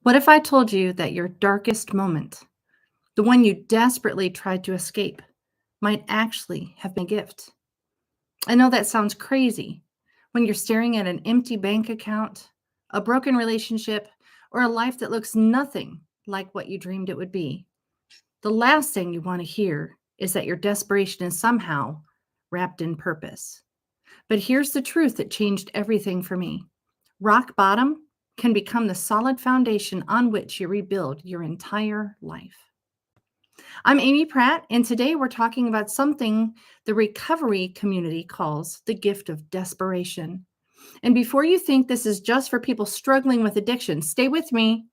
What if I told you that your darkest moment, the one you desperately tried to escape, might actually have been a gift? I know that sounds crazy when you're staring at an empty bank account, a broken relationship, or a life that looks nothing like what you dreamed it would be. The last thing you want to hear is that your desperation is somehow wrapped in purpose. But here's the truth that changed everything for me. Rock bottom can become the solid foundation on which you rebuild your entire life. I'm Amy Pratt, and today we're talking about something the recovery community calls the gift of desperation. And before you think this is just for people struggling with addiction, stay with me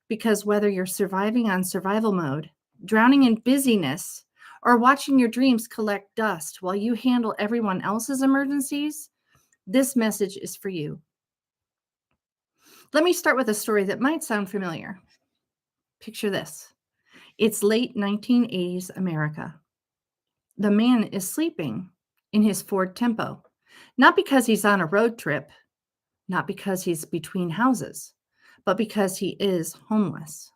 because whether you're surviving on survival mode, drowning in busyness, or watching your dreams collect dust while you handle everyone else's emergencies, this message is for you. Let me start with a story that might sound familiar. Picture this. It's late 1980s America. The man is sleeping in his Ford Tempo, not because he's on a road trip, not because he's between houses, but because he is homeless.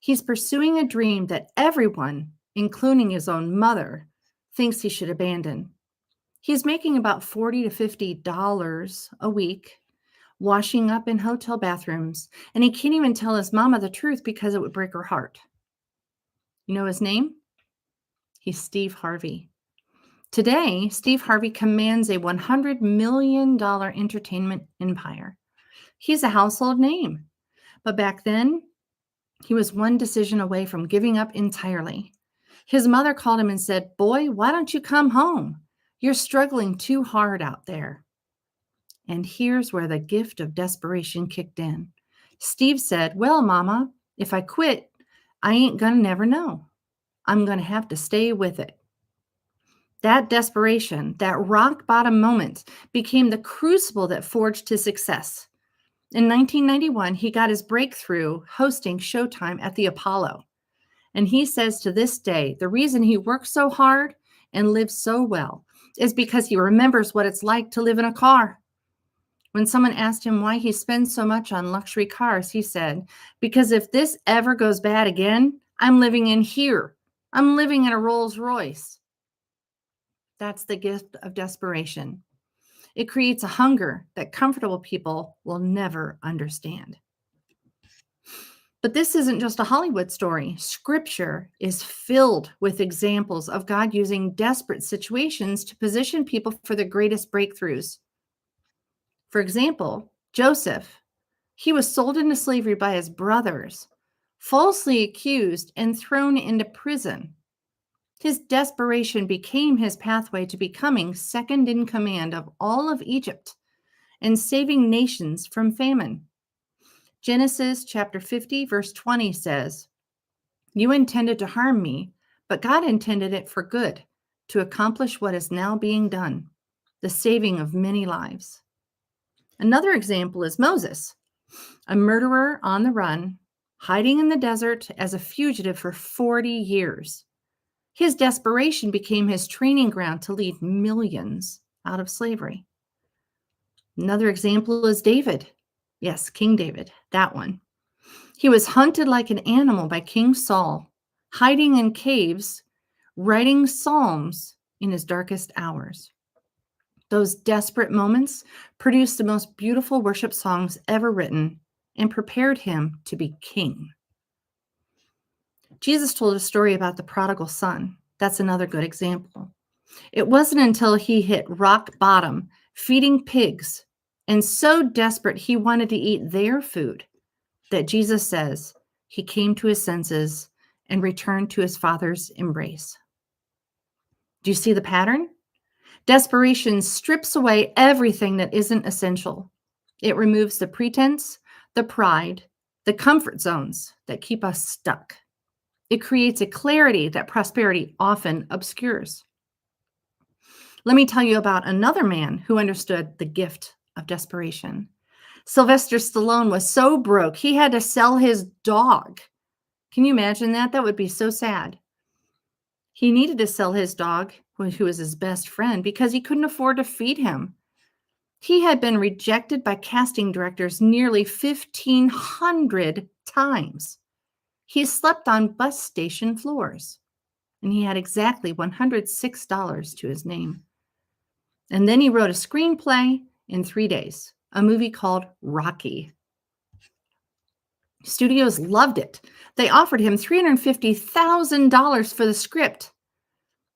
He's pursuing a dream that everyone, including his own mother, thinks he should abandon. He's making about $40 to $50 a week, washing up in hotel bathrooms, and he can't even tell his mama the truth because it would break her heart. You know his name? He's Steve Harvey. Today, Steve Harvey commands a $100 million entertainment empire. He's a household name. But back then, he was one decision away from giving up entirely. His mother called him and said, "Boy, why don't you come home? You're struggling too hard out there." And here's where the gift of desperation kicked in. Steve said, "Well, Mama, if I quit, I ain't gonna never know. I'm gonna have to stay with it." That desperation, that rock bottom moment, became the crucible that forged his success. In 1991, he got his breakthrough hosting Showtime at the Apollo. And he says to this day, the reason he works so hard and lives so well is because he remembers what it's like to live in a car. When someone asked him why he spends so much on luxury cars, he said, "Because if this ever goes bad again, I'm living in here. I'm living in a Rolls Royce." That's the gift of desperation. It creates a hunger that comfortable people will never understand. But this isn't just a Hollywood story. Scripture is filled with examples of God using desperate situations to position people for the greatest breakthroughs. For example, Joseph, he was sold into slavery by his brothers, falsely accused and thrown into prison. His desperation became his pathway to becoming second in command of all of Egypt and saving nations from famine. Genesis chapter 50, verse 20 says, "You intended to harm me, but God intended it for good, to accomplish what is now being done, the saving of many lives." Another example is Moses, a murderer on the run, hiding in the desert as a fugitive for 40 years. His desperation became his training ground to lead millions out of slavery. Another example is David. Yes, King David, that one. He was hunted like an animal by King Saul, hiding in caves, writing psalms in his darkest hours. Those desperate moments produced the most beautiful worship songs ever written and prepared him to be king. Jesus told a story about the prodigal son. That's another good example. It wasn't until he hit rock bottom, feeding pigs, and so desperate he wanted to eat their food, that Jesus says he came to his senses and returned to his Father's embrace. Do you see the pattern? Desperation strips away everything that isn't essential. It removes the pretense, the pride, the comfort zones that keep us stuck. It creates a clarity that prosperity often obscures. Let me tell you about another man who understood the gift of desperation. Sylvester Stallone was so broke, he had to sell his dog. Can you imagine that? That would be so sad. He needed to sell his dog, who was his best friend, because he couldn't afford to feed him. He had been rejected by casting directors nearly 1,500 times. He slept on bus station floors, and he had exactly $106 to his name. And then he wrote a screenplay in 3 days, a movie called Rocky. Studios loved it. They offered him $350,000 for the script.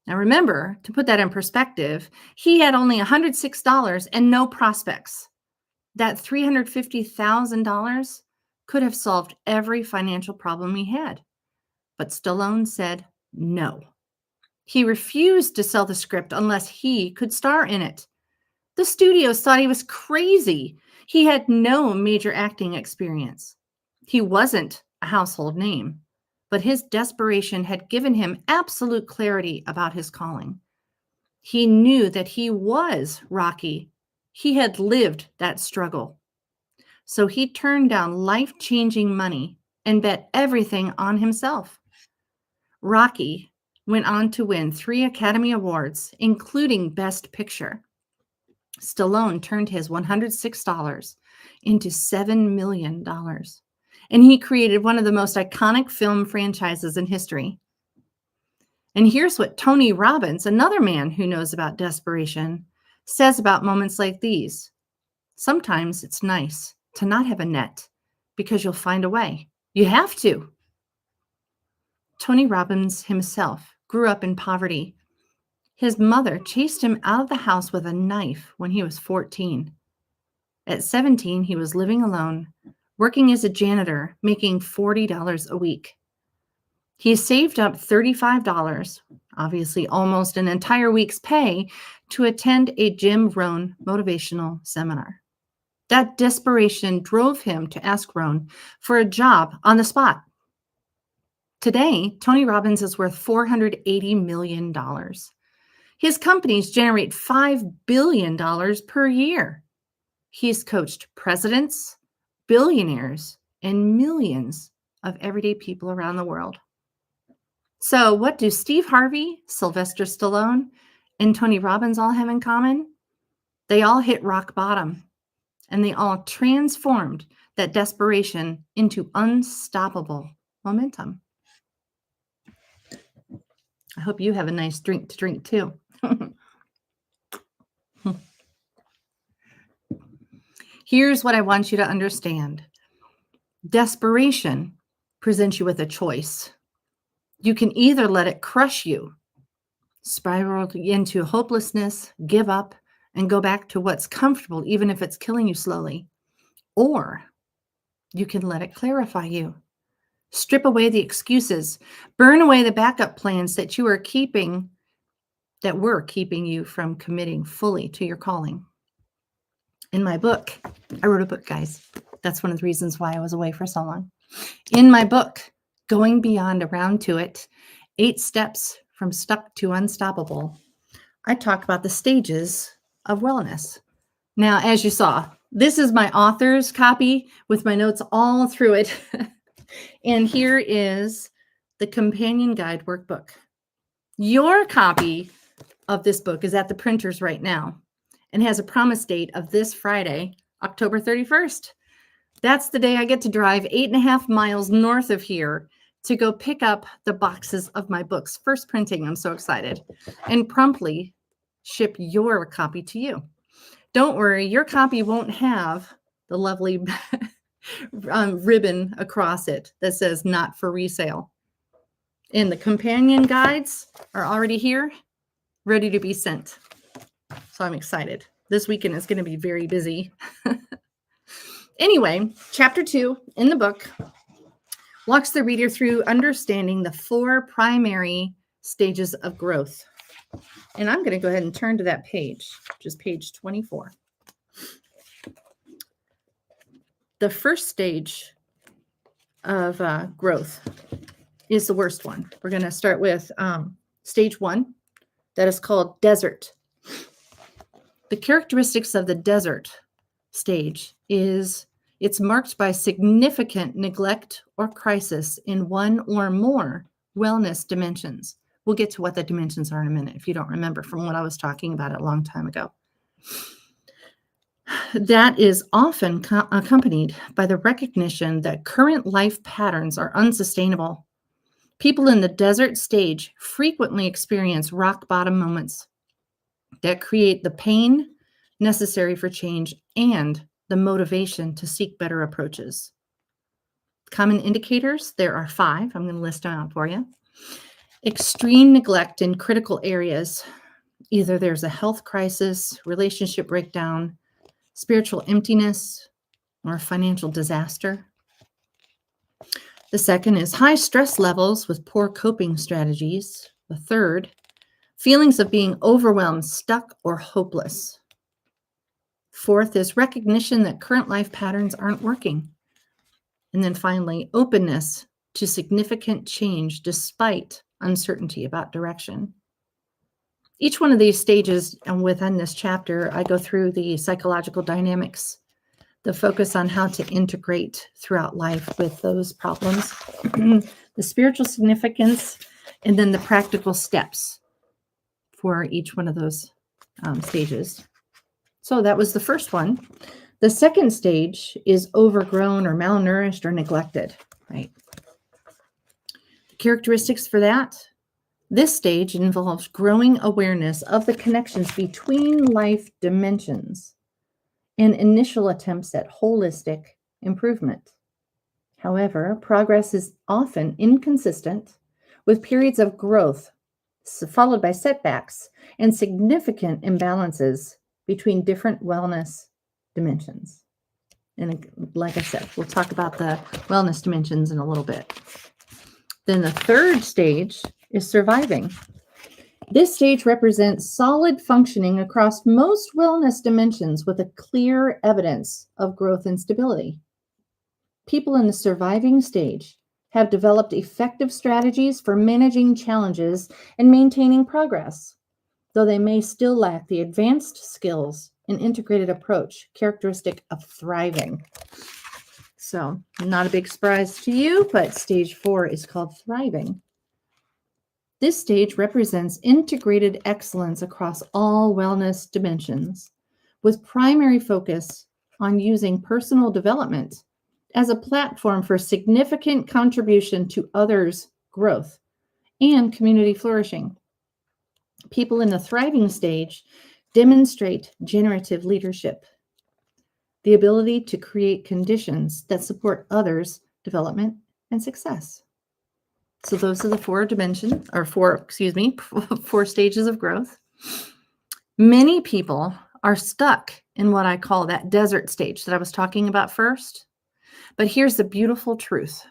Now remember, to put that in perspective, he had only $106 and no prospects. That $350,000 could have solved every financial problem he had. But Stallone said no. He refused to sell the script unless he could star in it. The studios thought he was crazy. He had no major acting experience. He wasn't a household name, but his desperation had given him absolute clarity about his calling. He knew that he was Rocky. He had lived that struggle. So he turned down life-changing money and bet everything on himself. Rocky went on to win 3 Academy Awards, including Best Picture. Stallone turned his $106 into $7 million. And he created one of the most iconic film franchises in history. And here's what Tony Robbins, another man who knows about desperation, says about moments like these. Sometimes it's nice to not have a net because you'll find a way. You have to. Tony Robbins himself grew up in poverty. His mother chased him out of the house with a knife when he was 14. At 17, he was living alone, working as a janitor, making $40 a week. He saved up $35, obviously almost an entire week's pay, to attend a Jim Rohn motivational seminar. That desperation drove him to ask Rohn for a job on the spot. Today, Tony Robbins is worth $480 million. His companies generate $5 billion per year. He's coached presidents, billionaires, and millions of everyday people around the world. So what do Steve Harvey, Sylvester Stallone, and Tony Robbins all have in common? They all hit rock bottom, and they all transformed that desperation into unstoppable momentum. I hope you have a nice drink to drink too. Here's what I want you to understand. Desperation presents you with a choice. You can either let it crush you, spiral into hopelessness, give up, and go back to what's comfortable, even if it's killing you slowly. Or you can let it clarify you. Strip away the excuses. Burn away the backup plans that were keeping you from committing fully to your calling. In my book, I wrote a book, guys. That's one of the reasons why I was away for so long. In my book, Going Beyond Around to It, 8 Steps from Stuck to Unstoppable, I talk about the stages of wellness. Now, as you saw, this is my author's copy with my notes all through it. And here is the companion guide workbook. Your copy of this book is at the printers right now and has a promise date of this Friday, October 31st. That's the day I get to drive 8.5 miles north of here to go pick up the boxes of my books. First printing, I'm so excited. And promptly ship your copy to you. Don't worry, your copy won't have the lovely ribbon across it that says not for resale. And the companion guides are already here, ready to be sent. So I'm excited. This weekend is going to be very busy. Anyway, chapter 2 in the book walks the reader through understanding the 4 primary stages of growth. And I'm going to go ahead and turn to that page, which is page 24. The first stage of growth is the worst one. We're going to start with stage 1, that is called desert. The characteristics of the desert stage is it's marked by significant neglect or crisis in one or more wellness dimensions. We'll get to what the dimensions are in a minute if you don't remember from what I was talking about a long time ago. That is often accompanied by the recognition that current life patterns are unsustainable. People in the desert stage frequently experience rock bottom moments that create the pain necessary for change and the motivation to seek better approaches. Common indicators, there are 5. I'm going to list them out for you. Extreme neglect in critical areas. Either there's a health crisis, relationship breakdown, spiritual emptiness, or financial disaster. The second is high stress levels with poor coping strategies. The third, feelings of being overwhelmed, stuck, or hopeless. Fourth is recognition that current life patterns aren't working. And then finally, openness to significant change despite uncertainty about direction. Each one of these stages, and within this chapter, I go through the psychological dynamics, the focus on how to integrate throughout life with those problems, the spiritual significance, and then the practical steps for each one of those stages. So that was the first one. The second stage is overgrown or malnourished or neglected, right? The characteristics for that, this stage involves growing awareness of the connections between life dimensions and initial attempts at holistic improvement. However, progress is often inconsistent, with periods of growth followed by setbacks and significant imbalances between different wellness dimensions. And like I said, we'll talk about the wellness dimensions in a little bit. Then the third stage is surviving. This stage represents solid functioning across most wellness dimensions with a clear evidence of growth and stability. People in the surviving stage have developed effective strategies for managing challenges and maintaining progress, though they may still lack the advanced skills and integrated approach characteristic of thriving. So, not a big surprise to you, but stage 4 is called thriving. This stage represents integrated excellence across all wellness dimensions, with primary focus on using personal development as a platform for significant contribution to others' growth and community flourishing. People in the thriving stage demonstrate generative leadership, the ability to create conditions that support others' development and success. So those are the 4 stages of growth. Many people are stuck in what I call that desert stage that I was talking about first. But here's the beautiful truth.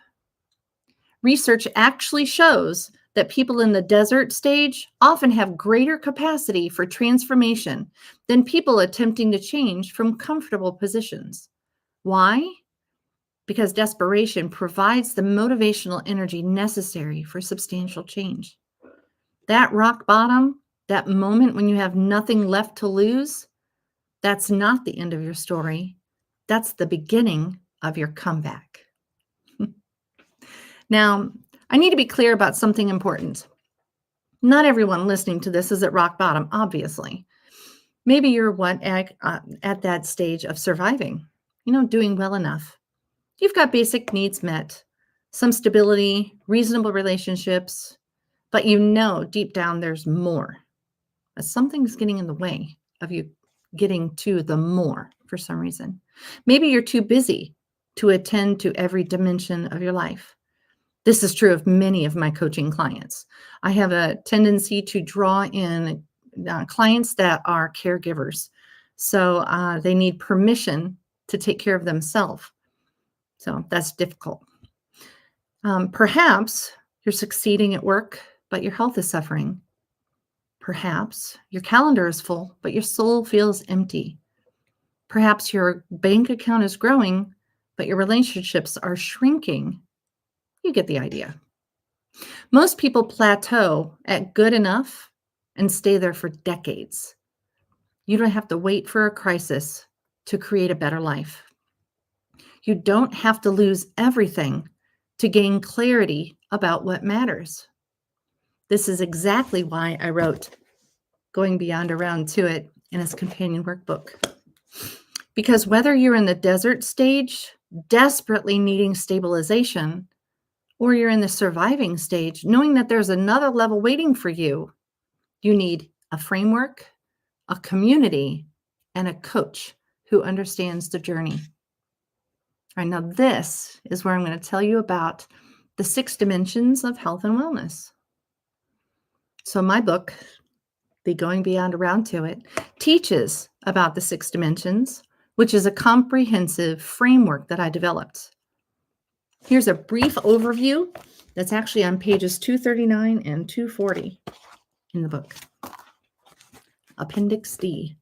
Research actually shows that people in the desert stage often have greater capacity for transformation than people attempting to change from comfortable positions. Why? Because desperation provides the motivational energy necessary for substantial change. That rock bottom, that moment when you have nothing left to lose, that's not the end of your story. That's the beginning of your comeback. Now, I need to be clear about something important. Not everyone listening to this is at rock bottom, obviously. Maybe you're at that stage of surviving, doing well enough. You've got basic needs met, some stability, reasonable relationships, but deep down there's more. Something's getting in the way of you getting to the more for some reason. Maybe you're too busy to attend to every dimension of your life. This is true of many of my coaching clients. I have a tendency to draw in clients that are caregivers. So they need permission to take care of themselves. So that's difficult. Perhaps you're succeeding at work, but your health is suffering. Perhaps your calendar is full, but your soul feels empty. Perhaps your bank account is growing, but your relationships are shrinking. You get the idea. Most people plateau at good enough and stay there for decades. You don't have to wait for a crisis to create a better life. You don't have to lose everything to gain clarity about what matters. This is exactly why I wrote Going Beyond Around to It in his companion workbook. Because whether you're in the desert stage, desperately needing stabilization, or you're in the surviving stage, knowing that there's another level waiting for you, you need a framework, a community, and a coach who understands the journey. All right, now this is where I'm going to tell you about the 6 dimensions of health and wellness. So my book, The Going Beyond Around to It, teaches about the 6 dimensions, which is a comprehensive framework that I developed. Here's a brief overview that's actually on pages 239 and 240 in the book. Appendix D,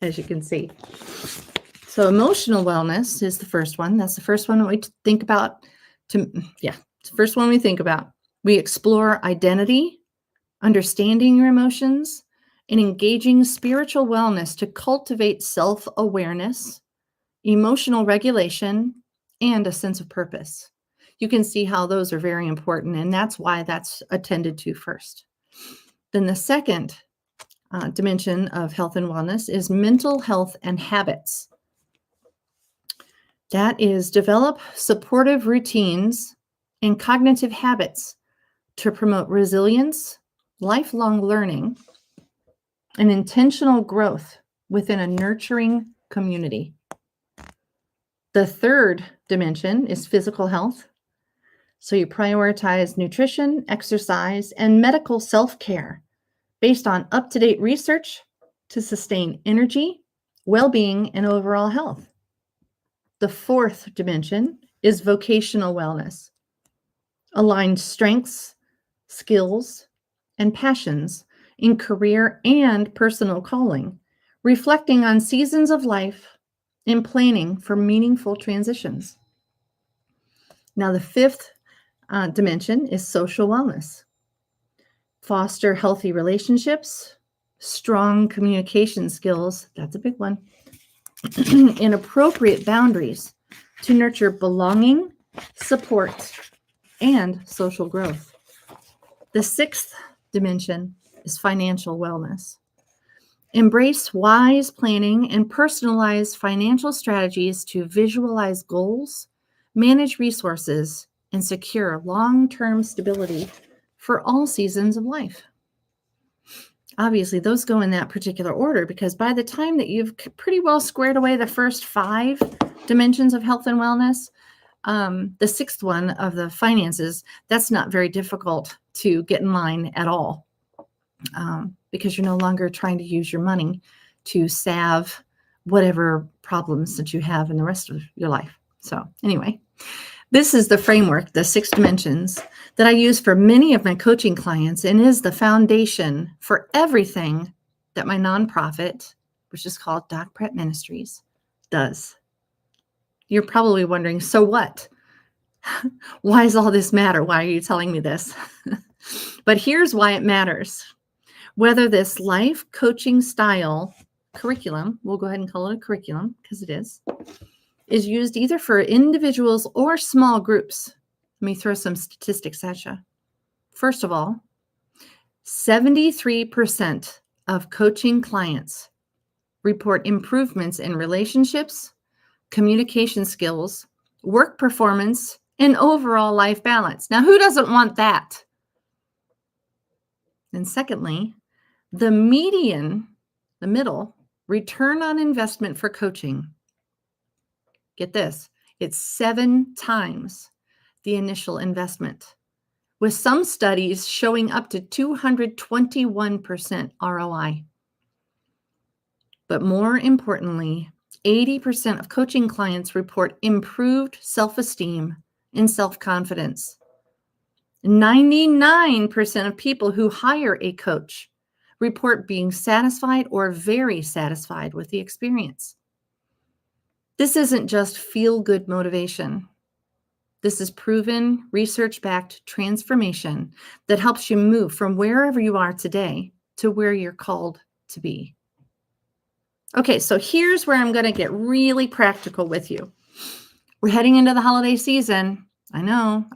as you can see. So emotional wellness is the first one. That's the first one we think about. It's the first one we think about. We explore identity, understanding your emotions, and engaging spiritual wellness to cultivate self-awareness, emotional regulation, and a sense of purpose. You can see how those are very important, and that's why that's attended to first. Then the second dimension of health and wellness is mental health and habits. That is develop supportive routines and cognitive habits to promote resilience, lifelong learning, and intentional growth within a nurturing community. The third dimension is physical health. So you prioritize nutrition, exercise, and medical self-care based on up-to-date research to sustain energy, well-being, and overall health. The fourth dimension is vocational wellness. Align strengths, skills, and passions in career and personal calling, reflecting on seasons of life and planning for meaningful transitions. Now, the fifth dimension is social wellness. Foster healthy relationships, strong communication skills, that's a big one, and appropriate boundaries to nurture belonging, support, and social growth. The sixth dimension is financial wellness. Embrace wise planning and personalize financial strategies to visualize goals, manage resources, and secure long-term stability for all seasons of life. Obviously, those go in that particular order because by the time that you've pretty well squared away the first 5 dimensions of health and wellness, the sixth one of the finances, that's not very difficult to get in line at all because you're no longer trying to use your money to salve whatever problems that you have in the rest of your life. So anyway, this is the framework, the 6 dimensions that I use for many of my coaching clients and is the foundation for everything that my nonprofit, which is called Doc Pratt Ministries, does. You're probably wondering, so what? Why does all this matter? Why are you telling me this? But here's why it matters. Whether this life coaching style curriculum, we'll go ahead and call it a curriculum because it is used either for individuals or small groups. Let me throw some statistics at you. First of all, 73% of coaching clients report improvements in relationships, communication skills, work performance, and overall life balance. Now, who doesn't want that? And secondly, the median, the middle, return on investment for coaching, get this, it's 7 times the initial investment, with some studies showing up to 221% ROI. But more importantly, 80% of coaching clients report improved self-esteem and self-confidence. 99% of people who hire a coach report being satisfied or very satisfied with the experience. This isn't just feel-good motivation. This is proven, research-backed transformation that helps you move from wherever you are today to where you're called to be. Okay, so here's where I'm going to get really practical with you. We're heading into the holiday season. I know.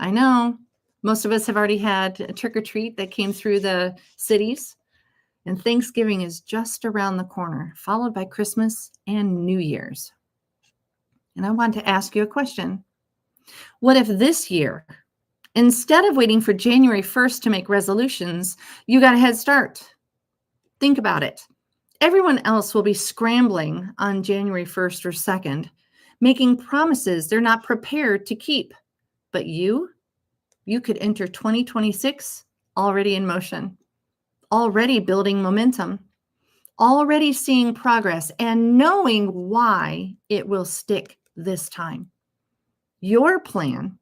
Most of us have already had a trick or treat that came through the cities. And Thanksgiving is just around the corner, followed by Christmas and New Year's. And I want to ask you a question. What if this year, instead of waiting for January 1st to make resolutions, you got a head start? Think about it. Everyone else will be scrambling on January 1st or 2nd, making promises they're not prepared to keep. But you could enter 2026 already in motion, already building momentum, already seeing progress, and knowing why it will stick this time. Your plan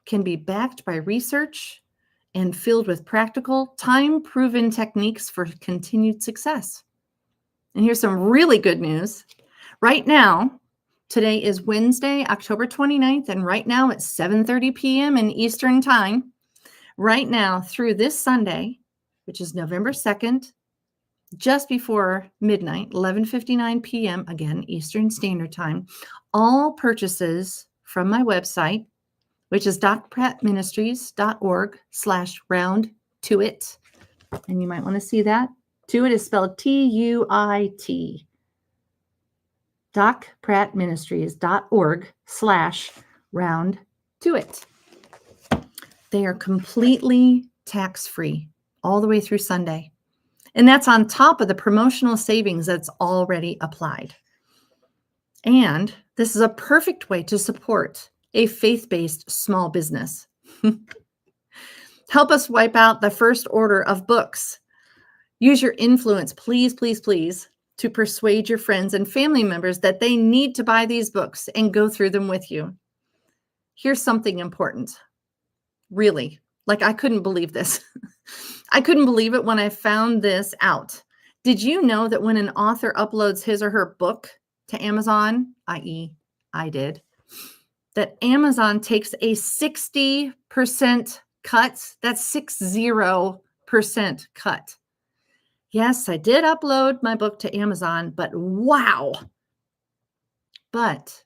can be backed by research and filled with practical, time-proven techniques for continued success. And here's some really good news. Right now, today is Wednesday, October 29th, and right now it's 7:30 p.m. in Eastern Time. Right now, through this Sunday, which is November 2nd, just before midnight, 11:59 p.m., again, Eastern Standard Time, all purchases from my website, which is docprattministries.org/round2it. And you might want to see that. Tuit is spelled T-U-I-T. docprattministries.org/round2it. They are completely tax-free all the way through Sunday. And that's on top of the promotional savings that's already applied. And this is a perfect way to support a faith-based small business. Help us wipe out the first order of books. Use your influence, please, please, please, to persuade your friends and family members that they need to buy these books and go through them with you. Here's something important. Really, like I couldn't believe this. I couldn't believe it when I found this out. Did you know that when an author uploads his or her book to Amazon, i.e., I did, that Amazon takes a 60% cut? That's 60% cut. Yes, I did upload my book to Amazon, but wow. But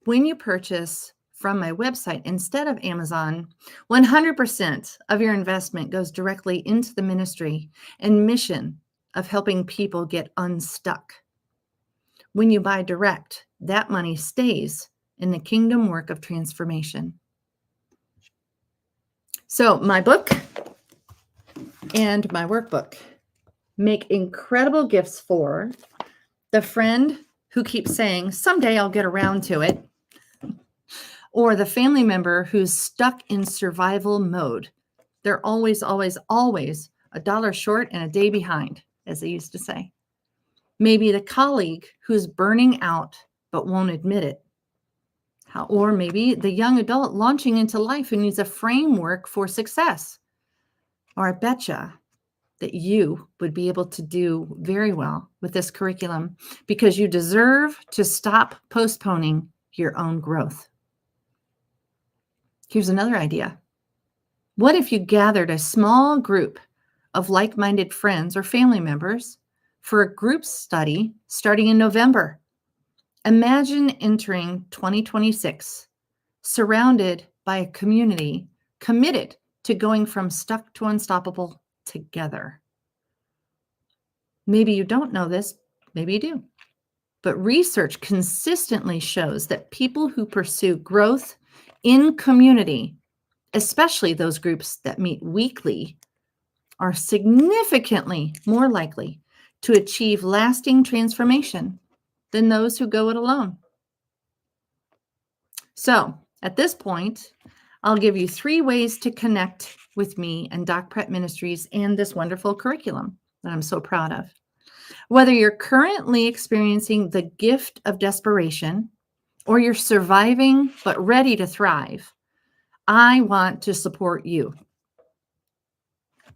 when you purchase from my website instead of Amazon, 100% of your investment goes directly into the ministry and mission of helping people get unstuck. When you buy direct, that money stays in the kingdom work of transformation. So my book and my workbook make incredible gifts for the friend who keeps saying, someday I'll get around to it, or the family member who's stuck in survival mode. They're always, always, always a dollar short and a day behind, as they used to say. Maybe the colleague who's burning out but won't admit it. Or maybe the young adult launching into life who needs a framework for success. Or I betcha that you would be able to do very well with this curriculum because you deserve to stop postponing your own growth. Here's another idea. What if you gathered a small group of like-minded friends or family members for a group study starting in November? Imagine entering 2026 surrounded by a community committed to going from stuck to unstoppable together. Maybe you don't know this, maybe you do. But research consistently shows that people who pursue growth in community, especially those groups that meet weekly, are significantly more likely to achieve lasting transformation than those who go it alone. So at this point, I'll give you 3 ways to connect with me and Doc Pratt Ministries and this wonderful curriculum that I'm so proud of. Whether you're currently experiencing the gift of desperation or you're surviving but ready to thrive, I want to support you.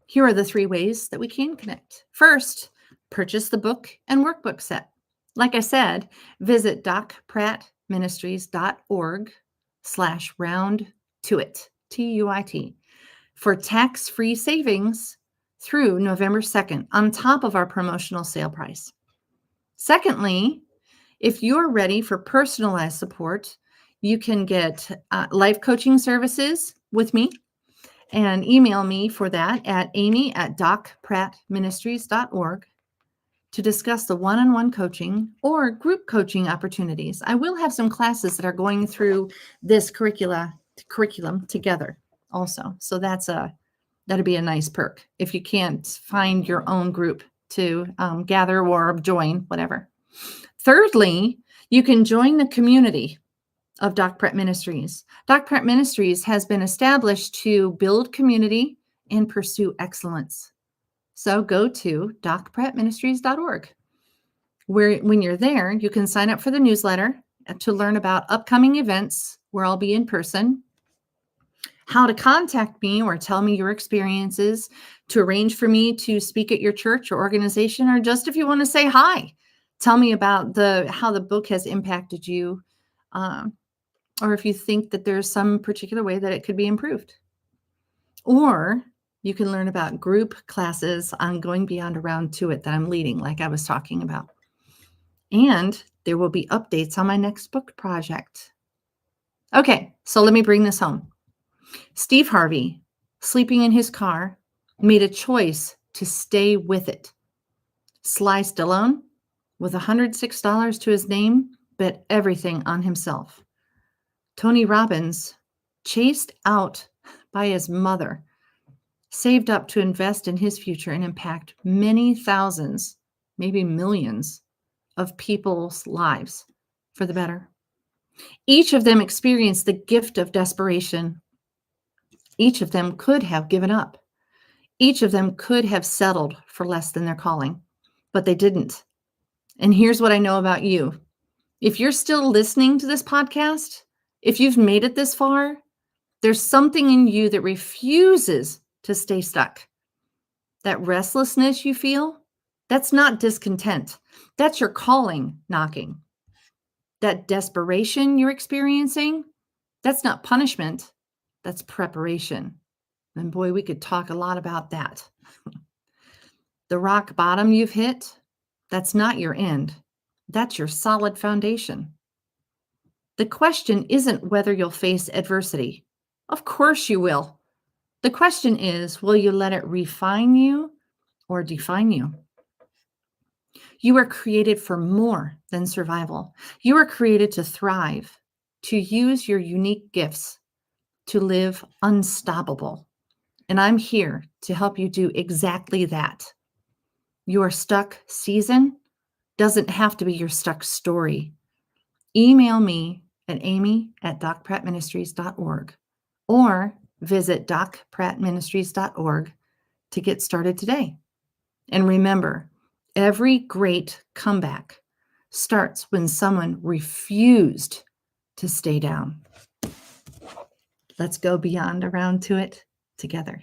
Here are the 3 ways that we can connect. First, purchase the book and workbook set. Like I said, visit docprattministries.org/round2it, T-U-I-T, for tax-free savings through November 2nd on top of our promotional sale price. Secondly, if you're ready for personalized support, you can get life coaching services with me and email me for that at amy@docprattministries.org. to discuss the one-on-one coaching or group coaching opportunities. I will have some classes that are going through this curriculum together also. So that'd be a nice perk if you can't find your own group to gather or join, whatever. Thirdly, you can join the community of Doc Pratt Ministries. Doc Pratt Ministries has been established to build community and pursue excellence. So go to docprattministries.org, where when you're there, you can sign up for the newsletter to learn about upcoming events where I'll be in person, how to contact me or tell me your experiences, to arrange for me to speak at your church or organization, or just if you want to say hi, tell me about how the book has impacted you, or if you think that there's some particular way that it could be improved. Or you can learn about group classes on Going Beyond Around to It that I'm leading, like I was talking about. And there will be updates on my next book project. Okay, so let me bring this home. Steve Harvey, sleeping in his car, made a choice to stay with it. Sly Stallone, with $106 to his name, bet everything on himself. Tony Robbins, chased out by his mother, saved up to invest in his future and impact many thousands, maybe millions of people's lives for the better. Each of them experienced the gift of desperation. Each of them could have given up. Each of them could have settled for less than their calling, but they didn't. And here's what I know about you. If you're still listening to this podcast, if you've made it this far, there's something in you that refuses to stay stuck. That restlessness you feel, that's not discontent. That's your calling knocking. That desperation you're experiencing, that's not punishment. That's preparation. And boy, we could talk a lot about that. The rock bottom you've hit, that's not your end. That's your solid foundation. The question isn't whether you'll face adversity. Of course you will. The question is, will you let it refine you or define you? You are created for more than survival. You are created to thrive, to use your unique gifts, to live unstoppable. And I'm here to help you do exactly that. Your stuck season doesn't have to be your stuck story. Email me at amy@docprattministries.org or visit docprattministries.org to get started today. And remember, every great comeback starts when someone refused to stay down. Let's go beyond around to it together.